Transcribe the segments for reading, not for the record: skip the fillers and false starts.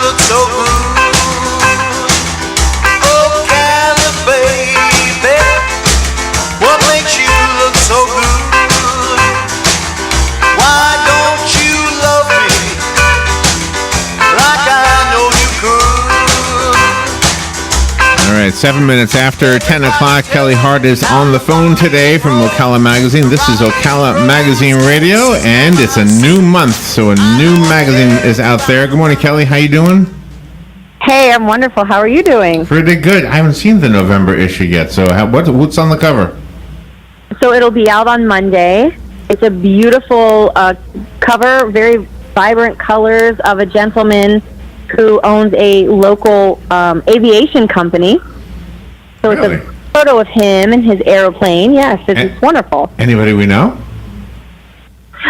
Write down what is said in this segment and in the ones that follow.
look so good. Ocala, baby, what makes you look so good? Why don't you love me like I know you could? All right, 7 minutes after 10 o'clock, Kelli Hart is on the phone today from Ocala Magazine. This is Ocala Magazine Radio, and it's a new month, so a new magazine is out there. Good morning, Kelli. How you doing? Hey, I'm wonderful. How are you doing? Pretty good. I haven't seen the November issue yet, so what's on the cover? So it'll be out on Monday. It's a beautiful cover, very vibrant colors of a gentleman who owns a local aviation company. So Really? It's a photo of him and his airplane. Yes, it's wonderful. Anybody we know?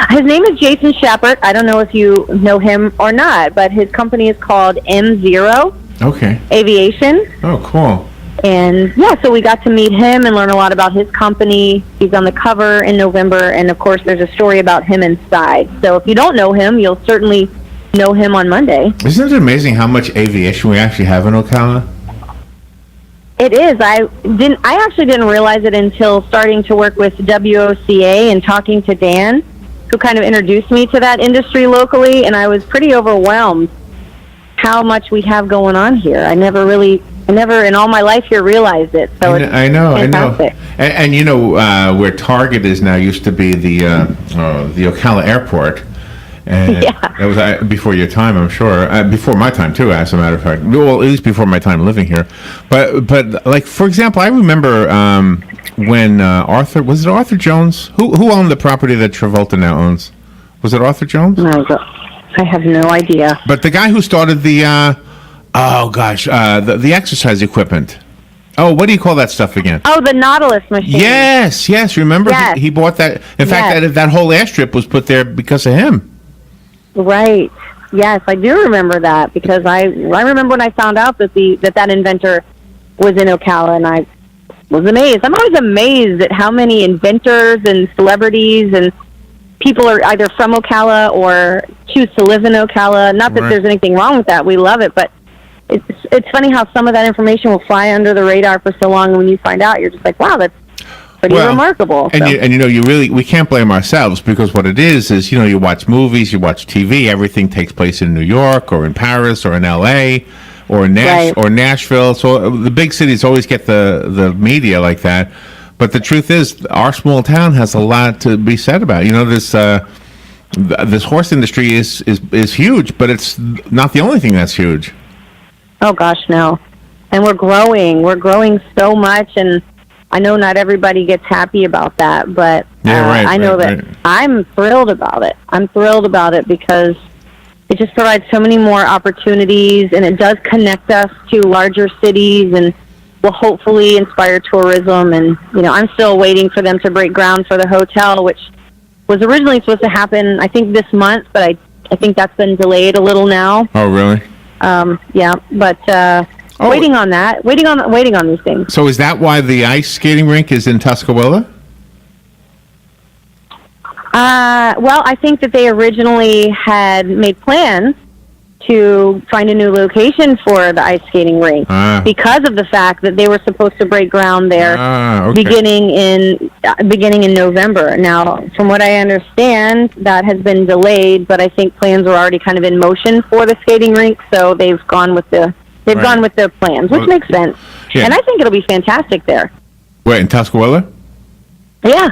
His name is Jason Shepard. I don't know if you know him or not, but his company is called M0 Okay. Aviation. Oh, cool. And yeah, so we got to meet him and learn a lot about his company. He's on the cover in November, and of course there's a story about him inside. So if you don't know him, you'll certainly know him on Monday. Isn't it amazing how much aviation we actually have in Ocala? It is. I actually didn't realize it until starting to work with WOCA and talking to Dan, who kind of introduced me to that industry locally, and I was pretty overwhelmed how much we have going on here. I never in all my life here realized it. So I know. fantastic. And you know where Target is now used to be the Ocala Airport. And Yeah. That was before your time, I'm sure. Before my time too, as a matter of fact. Well, at least before my time living here. But like for example, I remember when Arthur Jones? Who owned the property that Travolta now owns? Was it Arthur Jones? No, I have no idea. But the guy who started the the exercise equipment. Oh, what do you call that stuff again? Oh, the Nautilus machine. Yes. Remember, Yes. he bought that. In fact, that whole airstrip was put there because of him. Right. Yes, I do remember that because I remember when I found out that that inventor was in Ocala, and I was amazed. I'm always amazed at how many inventors and celebrities and people are either from Ocala or choose to live in Ocala. Not that there's anything wrong with that. We love it, but it's funny how some of that information will fly under the radar for so long, and when you find out, you're just like, wow, that's pretty remarkable. And we can't blame ourselves because what it is you watch movies, you watch TV, everything takes place in New York or in Paris or in LA or in or Nashville. So the big cities always get the media like that. But the truth is, our small town has a lot to be said about. This horse industry is huge, but it's not the only thing that's huge. Oh gosh, no. And we're growing. We're growing so much, and I know not everybody gets happy about that, but I know that I'm thrilled about it. I'm thrilled about it because it just provides so many more opportunities, and it does connect us to larger cities and will hopefully inspire tourism. And, I'm still waiting for them to break ground for the hotel, which was originally supposed to happen, I think, this month, but I think that's been delayed a little now. Oh, really? Yeah, but waiting on that, waiting on these things. So is that why the ice skating rink is in Tuscaloosa? Well, I think that they originally had made plans to find a new location for the ice skating rink because of the fact that they were supposed to break ground there beginning in November. Now, from what I understand, that has been delayed, but I think plans were already kind of in motion for the skating rink, so they've gone with their plans, which makes sense. Yeah. And I think it'll be fantastic there. Wait, in Tuscaloosa? Yeah.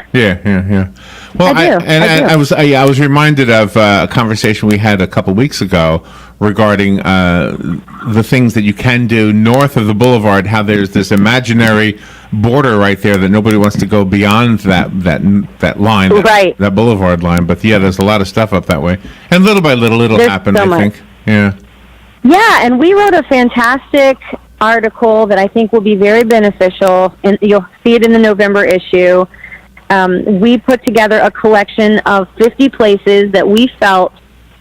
Well, I was reminded of a conversation we had a couple weeks ago regarding the things that you can do north of the boulevard. How there's this imaginary border right there that nobody wants to go beyond that line, that boulevard line. But yeah, there's a lot of stuff up that way, and little by little, it'll happen. I think. Yeah. Yeah, and we wrote a fantastic article that I think will be very beneficial, and you'll see it in the November issue. We put together a collection of 50 places that we felt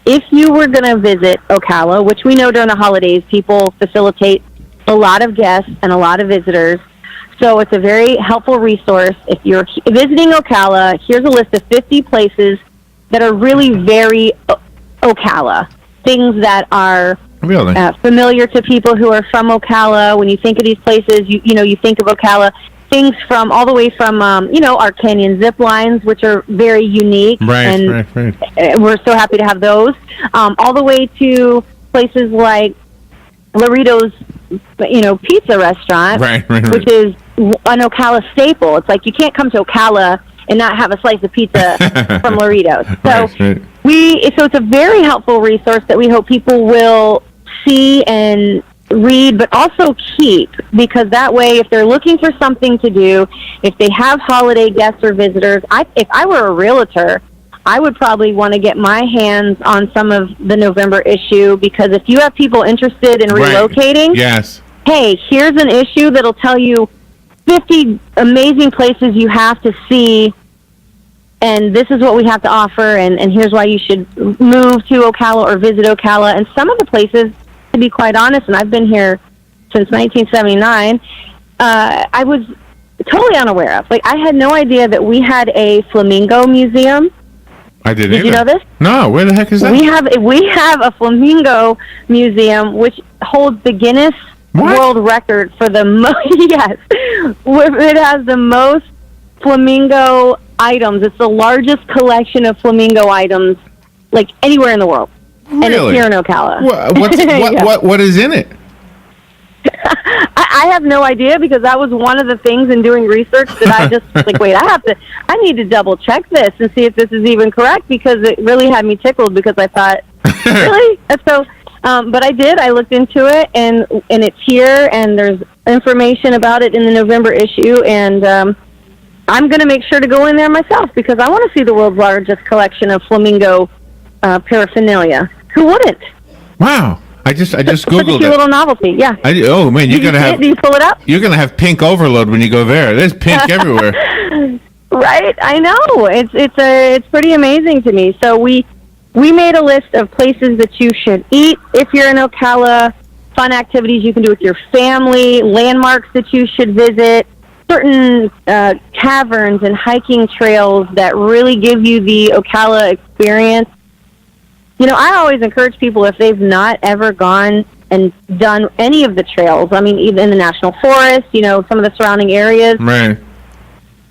if you were going to visit Ocala, which we know during the holidays, people facilitate a lot of guests and a lot of visitors. So it's a very helpful resource. If you're visiting Ocala, here's a list of 50 places that are really very Ocala. Things that are Really? Familiar to people who are from Ocala. When you think of these places, you think of Ocala. Things from all the way from our canyon zip lines, which are very unique, right. We're so happy to have those. All the way to places like Laredo's, pizza restaurant, right. which is an Ocala staple. It's like you can't come to Ocala and not have a slice of pizza from Laredo's. So right. So it's a very helpful resource that we hope people will see and read, but also keep, because that way, if they're looking for something to do, if they have holiday guests or visitors, if I were a realtor, I would probably want to get my hands on some of the November issue, because if you have people interested in relocating, yes, hey, here's an issue that'll tell you 50 amazing places you have to see, and this is what we have to offer, and here's why you should move to Ocala or visit Ocala. And some of the places, to be quite honest, and I've been here since 1979, I was totally unaware of. Like, I had no idea that we had a flamingo museum. I didn't Did you know this? No, where the heck is that? We have a flamingo museum, which holds the Guinness World Record for the most. Yes, it has the most flamingo items. It's the largest collection of flamingo items, like anywhere in the world. Really? And it's here in Ocala. What is in it? I have no idea, because that was one of the things in doing research that I just wait, I need to double check this and see if this is even correct, because it really had me tickled, because I thought, really? And so, but I did. I looked into it, and it's here, and there's information about it in the November issue, and I'm going to make sure to go in there myself, because I want to see the world's largest collection of flamingo paraphernalia. Who wouldn't? Wow. I just Googled it. A little novelty, yeah. Oh man, you're gonna have. Do you pull it up? You're gonna have pink overload when you go there. There's pink everywhere. Right, I know. It's pretty amazing to me. So we made a list of places that you should eat if you're in Ocala, fun activities you can do with your family, landmarks that you should visit, certain caverns and hiking trails that really give you the Ocala experience. I always encourage people, if they've not ever gone and done any of the trails, I mean, even in the National Forest, some of the surrounding areas. Right.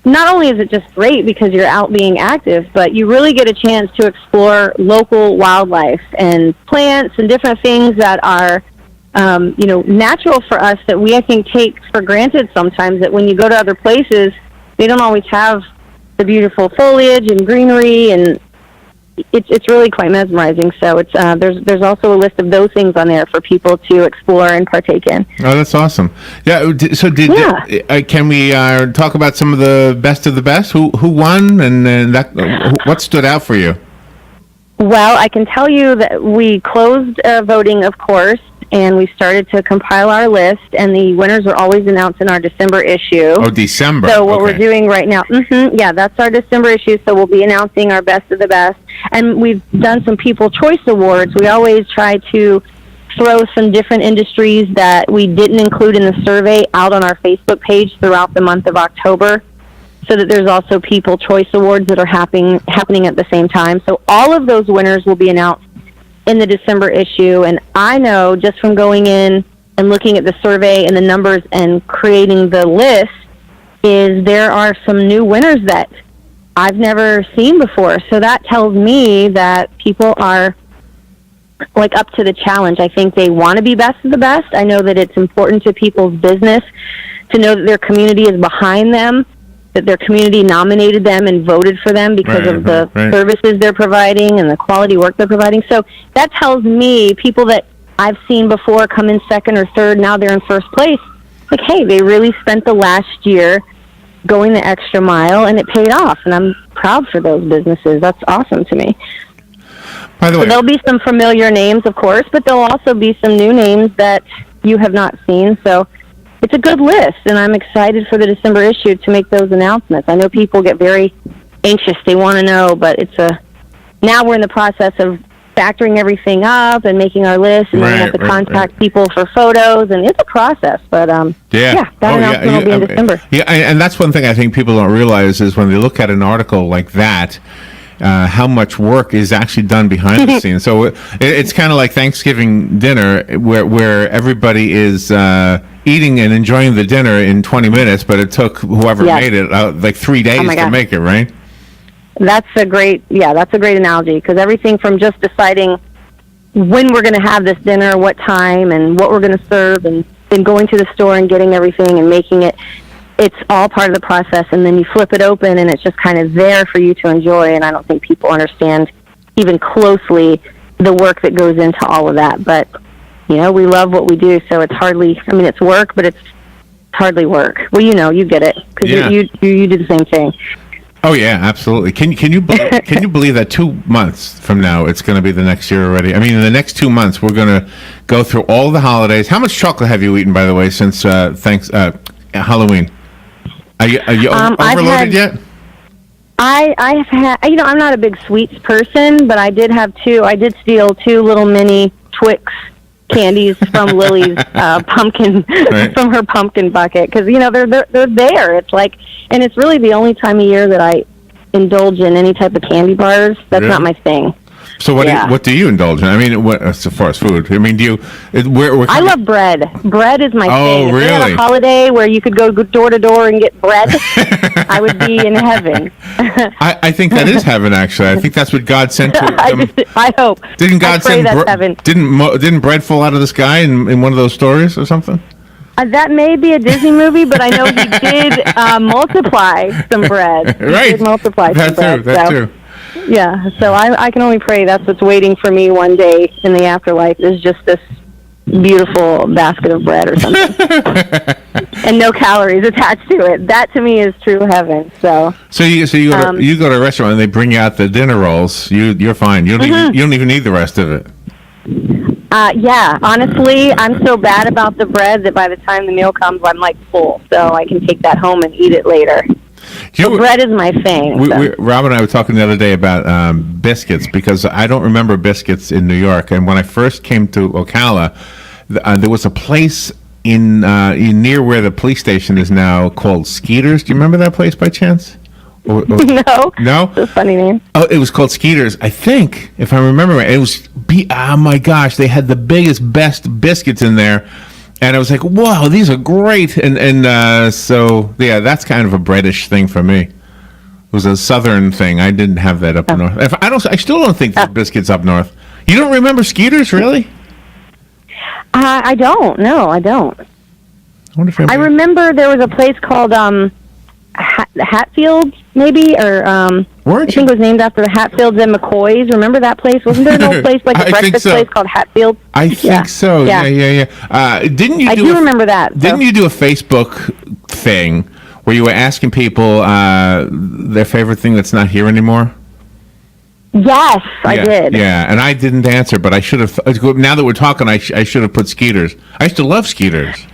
Not only is it just great because you're out being active, but you really get a chance to explore local wildlife and plants and different things that are, natural for us, that we, I think, take for granted sometimes, that when you go to other places, they don't always have the beautiful foliage and greenery, and it's really quite mesmerizing. So it's there's also a list of those things on there for people to explore and partake in. Oh, that's awesome. Yeah. So can we talk about some of the best of the best? Who won, and what stood out for you? Well, I can tell you that we closed voting, of course, and we started to compile our list, and the winners are always announced in our December issue. Oh, December. So what we're doing right now, that's our December issue, so we'll be announcing our best of the best. And we've done some People Choice Awards. We always try to throw some different industries that we didn't include in the survey out on our Facebook page throughout the month of October, so that there's also People Choice Awards that are happening at the same time. So all of those winners will be announced in the December issue. And I know, just from going in and looking at the survey and the numbers and creating the list, is there are some new winners that I've never seen before. So that tells me that people are up to the challenge. I think they want to be best of the best. I know that it's important to people's business to know that their community is behind them, that their community nominated them and voted for them because of the services they're providing and the quality work they're providing. So that tells me people that I've seen before come in second or third, now they're in first place. Hey, they really spent the last year going the extra mile, and it paid off. And I'm proud for those businesses. That's awesome to me. By the way, there'll be some familiar names, of course, but there'll also be some new names that you have not seen. So it's a good list, and I'm excited for the December issue to make those announcements. I know people get very anxious. They want to know, but now we're in the process of factoring everything up and making our list, and then we have to contact people for photos, and it's a process. But that announcement will be in December. Yeah, and that's one thing I think people don't realize is when they look at an article like that, how much work is actually done behind the scenes. So it's kind of like Thanksgiving dinner, where everybody is eating and enjoying the dinner in 20 minutes, but it took whoever made it like 3 days to make it, right? That's a great analogy, because everything from just deciding when we're going to have this dinner, what time, and what we're going to serve, and then going to the store and getting everything and making it. It's all part of the process, and then you flip it open, and it's just kind of there for you to enjoy, and I don't think people understand even closely the work that goes into all of that. But, we love what we do, so it's hardly, it's work, but it's hardly work. Well, you get it, because you do the same thing. Oh, yeah, absolutely. Can you believe that 2 months from now, it's going to be the next year already? In the next 2 months, we're going to go through all the holidays. How much chocolate have you eaten, by the way, since Halloween? Are you overloaded yet? I have had, I'm not a big sweets person, but I did steal 2 little mini Twix candies from Lily's pumpkin, from her pumpkin bucket, because, they're there. It's like, and it's really the only time of year that I indulge in any type of candy bars. That's not my thing. So what do you indulge in? What as far as food? Do you? I love bread. Bread is my thing. Oh, really? If they had a holiday where you could go door to door and get bread, I would be in heaven. I think that is heaven. Actually, I think that's what God sent to. I hope. Didn't God send heaven? Didn't bread fall out of the sky in one of those stories or something? That may be a Disney movie, but I know he did multiply some bread. Right. He did multiply some bread. That's true. Yeah, so I can only pray that's what's waiting for me one day in the afterlife, is just this beautiful basket of bread or something. And no calories attached to it. That to me is true heaven. So you go to a restaurant and they bring you out the dinner rolls. You're fine. You don't even need the rest of it. Yeah, honestly, I'm so bad about the bread that by the time the meal comes, I'm like full, so I can take that home and eat it later. Bread is my thing. Rob and I were talking the other day about biscuits, because I don't remember biscuits in New York. And when I first came to Ocala, there was a place in near where the police station is now called Skeeter's. Do you remember that place by chance? No. It's a funny name. Oh, it was called Skeeter's, I think, if I remember right. It was, oh my gosh, they had the best biscuits in there. And I was like, "Wow, these are great!" And so yeah, that's kind of a breadish thing for me. It was a southern thing. I didn't have that up north. I still don't think there's biscuits up north. You don't remember Skeeter's, really? I don't. No, I don't. I remember there was a place called Hatfields, maybe, or I think it was named after the Hatfields and McCoys. Remember that place? Wasn't there an old place, like a breakfast place called Hatfields? I think so. Yeah. Didn't you? I do remember that. Didn't you do a Facebook thing where you were asking people their favorite thing that's not here anymore? Yes, I did. Yeah, and I didn't answer, but I should have. Now that we're talking, I should have put Skeeter's. I used to love Skeeter's.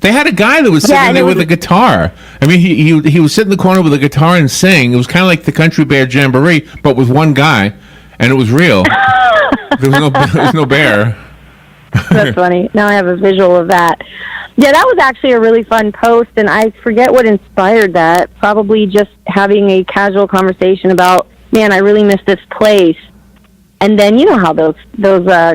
They had a guy that was sitting there with a guitar. He was sitting in the corner with a guitar and sing. It was kind of like the Country Bear Jamboree, but with one guy, and it was real. There was no bear. That's funny. Now I have a visual of that. Yeah, that was actually a really fun post, and I forget what inspired that. Probably just having a casual conversation about, man, I really miss this place. And then you know how those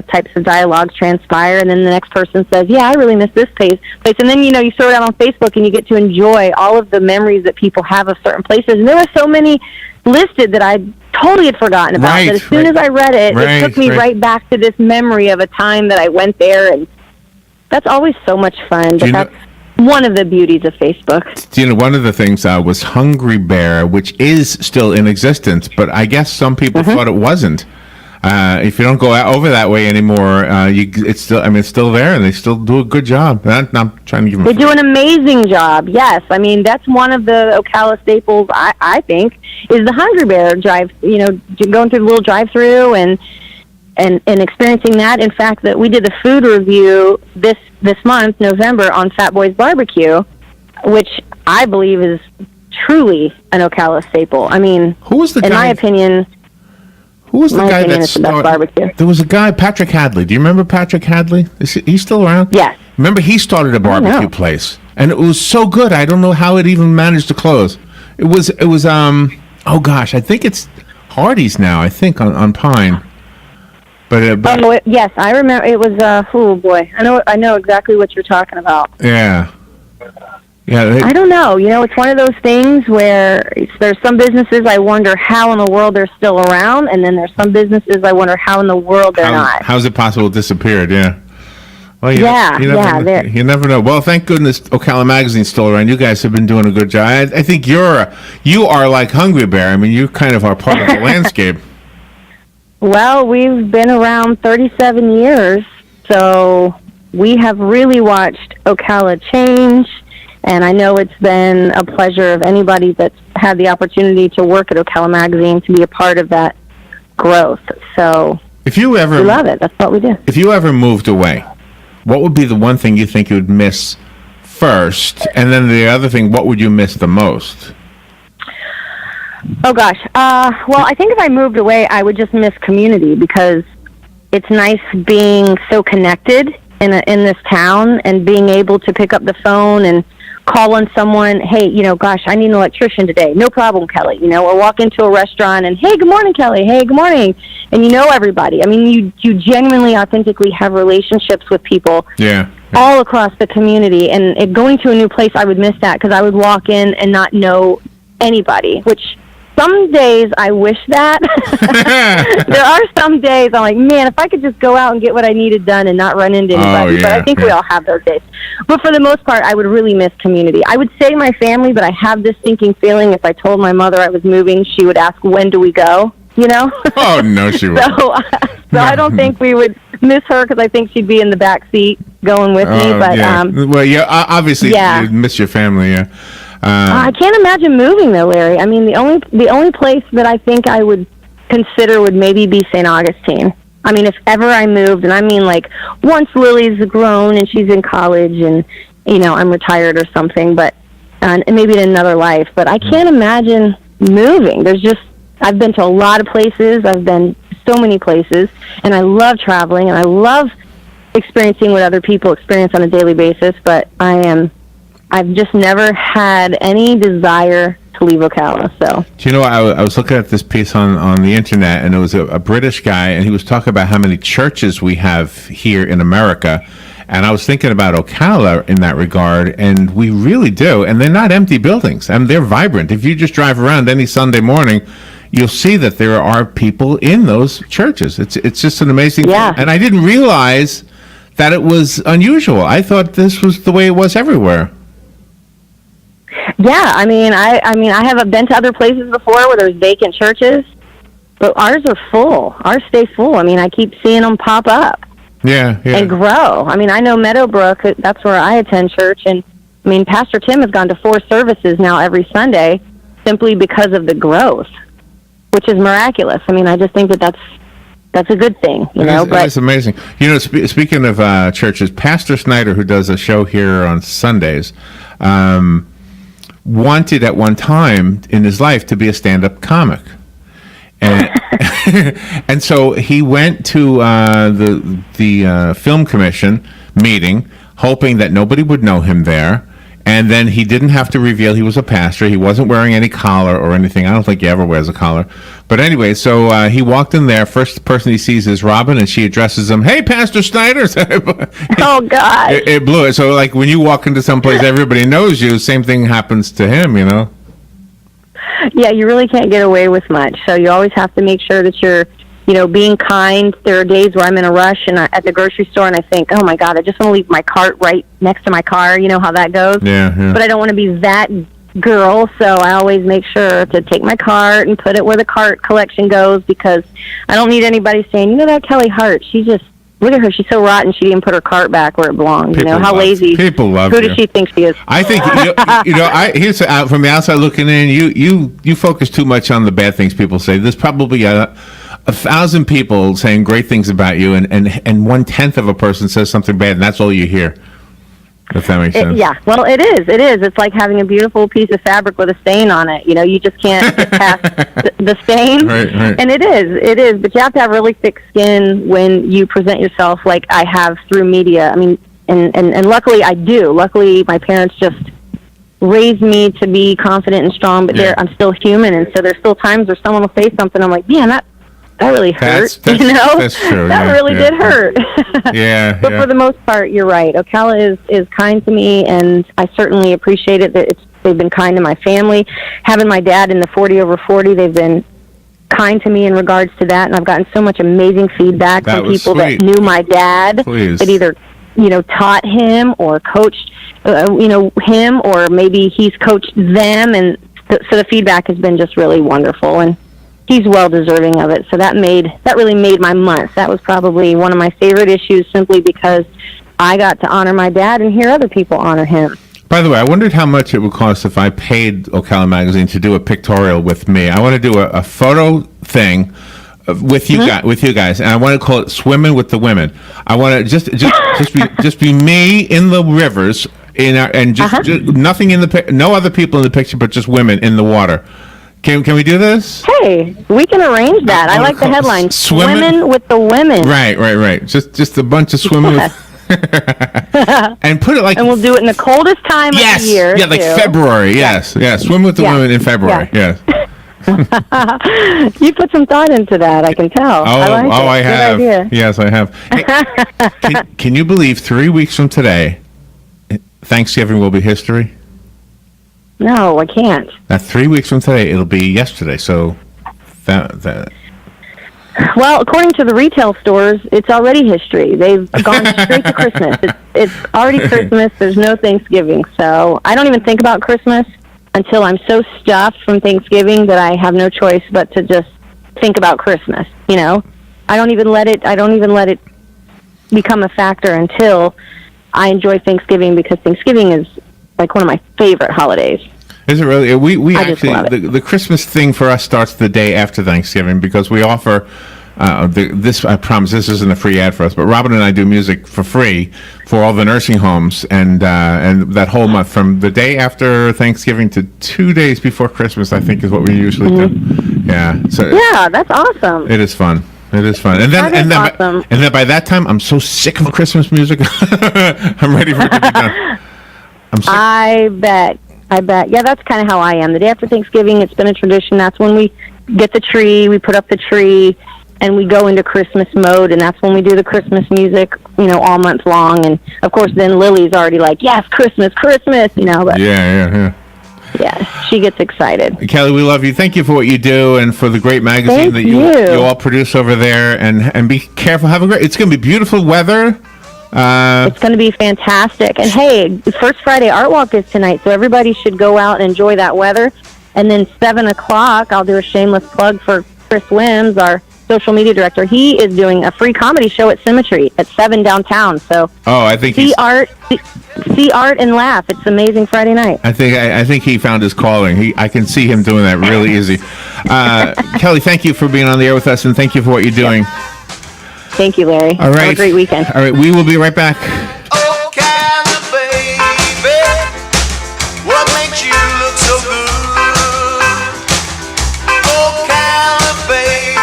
types of dialogues transpire, and then the next person says, yeah, I really miss this place. And then, you throw it out on Facebook, and you get to enjoy all of the memories that people have of certain places. And there were so many listed that I totally had forgotten about. But as soon as I read it, it took me right back to this memory of a time that I went there, and that's always so much fun. But that's one of the beauties of Facebook. One of the things was Hungry Bear, which is still in existence, but I guess some people thought it wasn't. If you don't go over that way anymore, it's still there, and they still do a good job. I'm trying to give them. They do an amazing job. Yes, that's one of the Ocala staples. I think is the Hungry Bear drive. Going through the little drive-through and experiencing that. In fact, that we did the food review this month, November, on Fat Boys Barbecue, which I believe is truly an Ocala staple. Who was the guy? In my opinion. Who was the guy that started? There was a guy, Patrick Hadley. Do you remember Patrick Hadley? Is he still around? Yes. Remember, he started a barbecue place, and it was so good. I don't know how it even managed to close. It was. Oh gosh, I think it's. Hardee's now, I think, on Pine. But yes, I remember. It was oh boy, I know exactly what you're talking about. Yeah. I don't know. It's one of those things where there's some businesses I wonder how in the world they're still around, and then there's some businesses I wonder how in the world they're not. How's it possible it disappeared? Yeah. Well, you never know. Well, thank goodness Ocala Magazine's still around. You guys have been doing a good job. I think you are like Hungry Bear. I mean, you kind of are part of the landscape. Well, we've been around 37 years, so we have really watched Ocala change, and I know it's been a pleasure of anybody that's had the opportunity to work at Ocala Magazine to be a part of that growth. So we love it. That's what we do. If you ever moved away, what would be the one thing you think you would miss first? And then the other thing, what would you miss the most? Oh, gosh. Well, I think if I moved away, I would just miss community, because it's nice being so connected in this town and being able to pick up the phone and call on someone. Hey, gosh, I need an electrician today. No problem, Kelly. Or walk into a restaurant and, hey, good morning, Kelly. Hey, good morning. And everybody. I mean, you genuinely, authentically have relationships with people. Yeah. All across the community. And going to a new place, I would miss that, because I would walk in and not know anybody, which some days I wish that. There are some days I'm like, man, if I could just go out and get what I needed done and not run into anybody. But I think we all have those days. But for the most part, I would really miss community. I would say my family, but I have this sinking feeling if I told my mother I was moving, she would ask, when do we go? Oh, no, she wouldn't. So I don't think we would miss her, because I think she'd be in the back seat going with me. But obviously you'd miss your family, yeah. I can't imagine moving though, Larry. I mean, the only place that I think I would consider would maybe be St. Augustine. I mean, if ever I moved, and I mean like once Lily's grown and she's in college and I'm retired or something, but and maybe in another life. But I can't imagine moving. I've been to a lot of places. I've been so many places, and I love traveling, and I love experiencing what other people experience on a daily basis. But I've just never had any desire to leave Ocala. So, I was looking at this piece on the internet, and it was a British guy, and he was talking about how many churches we have here in America. And I was thinking about Ocala in that regard, and we really do. And they're not empty buildings. I mean, they're vibrant. If you just drive around any Sunday morning, you'll see that there are people in those churches. It's just an amazing thing. And I didn't realize that it was unusual. I thought this was the way it was everywhere. Yeah, I mean, I have been to other places before where there's vacant churches, but ours are full. Ours stay full. I mean, I keep seeing them pop up. Yeah. And grow. I mean, I know Meadowbrook, that's where I attend church, and I mean, Pastor Tim has gone to 4 services now every Sunday simply because of the growth, which is miraculous. I mean, I just think that's a good thing, It's amazing. Speaking of churches, Pastor Snyder, who does a show here on Sundays, wanted at one time in his life to be a stand-up comic. And and so he went to the film commission meeting, hoping that nobody would know him there. And then he didn't have to reveal he was a pastor. He wasn't wearing any collar or anything. I don't think he ever wears a collar. But anyway, so he walked in there. First person he sees is Robin, and she addresses him, "Hey, Pastor Snyder." Oh, God. It blew it. So, like, when you walk into someplace, everybody knows you. Same thing happens to him, Yeah, you really can't get away with much. So you always have to make sure that you're, being kind. There are days where I'm in a rush and at the grocery store, and I think, oh my God, I just want to leave my cart right next to my car. You know how that goes. Yeah. But I don't want to be that girl, so I always make sure to take my cart and put it where the cart collection goes, because I don't need anybody saying, that Kelli Hart, she just, look at her, she's so rotten, she didn't put her cart back where it belongs. How lazy. People love Who does she think she is? I think, here's from the outside looking in, you focus too much on the bad things people say. There's probably a 1,000 people saying great things about you, and 1/10 of a person says something bad, and that's all you hear. If that makes sense. Yeah, well, it is. It's like having a beautiful piece of fabric with a stain on it. You just can't get past the stain. Right. And it is. But you have to have really thick skin when you present yourself like I have through media. I mean, and luckily I do. Luckily, my parents just raised me to be confident and strong, but I'm still human, and so there's still times where someone will say something, I'm like, man, that really hurt, that's true. That really did hurt. But for the most part, you're right. Ocala is kind to me, and I certainly appreciate it. They've been kind to my family. Having my dad in the 40 over 40, they've been kind to me in regards to that, and I've gotten so much amazing feedback from people that knew my dad, that either taught him or coached him, or maybe he's coached them, and so the feedback has been just really wonderful, and he's well deserving of it. So that really made my month. That was probably one of my favorite issues, simply because I got to honor my dad and hear other people honor him. By the way, I wondered how much it would cost if I paid Ocala Magazine to do a pictorial with me. I want to do a photo thing with you guys, and I want to call it "Swimming with the Women." I want to just be me in the rivers, just nothing no other people in the picture, but just women in the water. Can we do this? Hey, we can arrange that. I like the headline, "Swimming with the Women." Right. Just a bunch of swimming with. And put it and we'll do it in the coldest time of the year. Yeah, like February. Yes. Swim with the women in February. Yes. You put some thought into that, I can tell. I have. Good idea. Yes, I have. Hey, can you believe 3 weeks from today, Thanksgiving will be history? No, I can't. 3 weeks from today, it'll be yesterday. So that. Well, according to the retail stores, it's already history. They've gone straight to Christmas. It's already Christmas. There's no Thanksgiving. So I don't even think about Christmas until I'm so stuffed from Thanksgiving that I have no choice but to just think about Christmas. I don't even let it become a factor until I enjoy Thanksgiving, because Thanksgiving is like one of my favorite holidays. Is it really? We actually, the Christmas thing for us starts the day after Thanksgiving, because we offer this. I promise this isn't a free ad for us, but Robin and I do music for free for all the nursing homes, and that whole month from the day after Thanksgiving to 2 days before Christmas, I think, is what we usually do. Yeah. So that's awesome. It is fun. It is fun, and then by that time, I'm so sick of Christmas music. I'm ready for it to be done. I'm sick. I bet. Yeah, that's kind of how I am. The day after Thanksgiving, it's been a tradition. That's when we get the tree, we put up the tree, and we go into Christmas mode, and that's when we do the Christmas music, all month long. And, of course, then Lily's already like, yes, Christmas, but yeah, she gets excited. Kelli, we love you. Thank you for what you do and for the great magazine that you all produce over there. And be careful. It's going to be beautiful weather. It's going to be fantastic. And hey, First Friday Art Walk is tonight, so everybody should go out and enjoy that weather. And then 7 o'clock, I'll do a shameless plug for Chris Wims, our social media director. He is doing a free comedy show at Symmetry at 7 downtown. So I think see art and laugh. It's amazing Friday night. I think he found his calling. I can see him doing that really easy. Kelli, thank you for being on the air with us, and thank you for what you're doing. Thank you, Larry. All right. Have a great weekend. All right, we will be right back. Ocala, baby, what makes you look so good? Ocala, baby,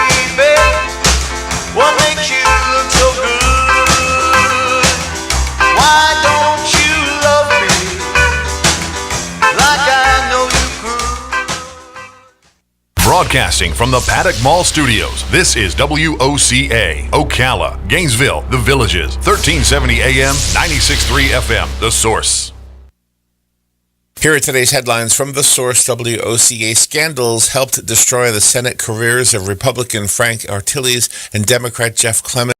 what makes you look so good? Why don't you love me like I know you could? Broadcasting from the Paddock Mall Studios, this is WOCA, Ocala, Gainesville, The Villages, 1370 AM, 96.3 FM, The Source. Here are today's headlines from The Source. WOCA scandals helped destroy the Senate careers of Republican Frank Artiles and Democrat Jeff Clements.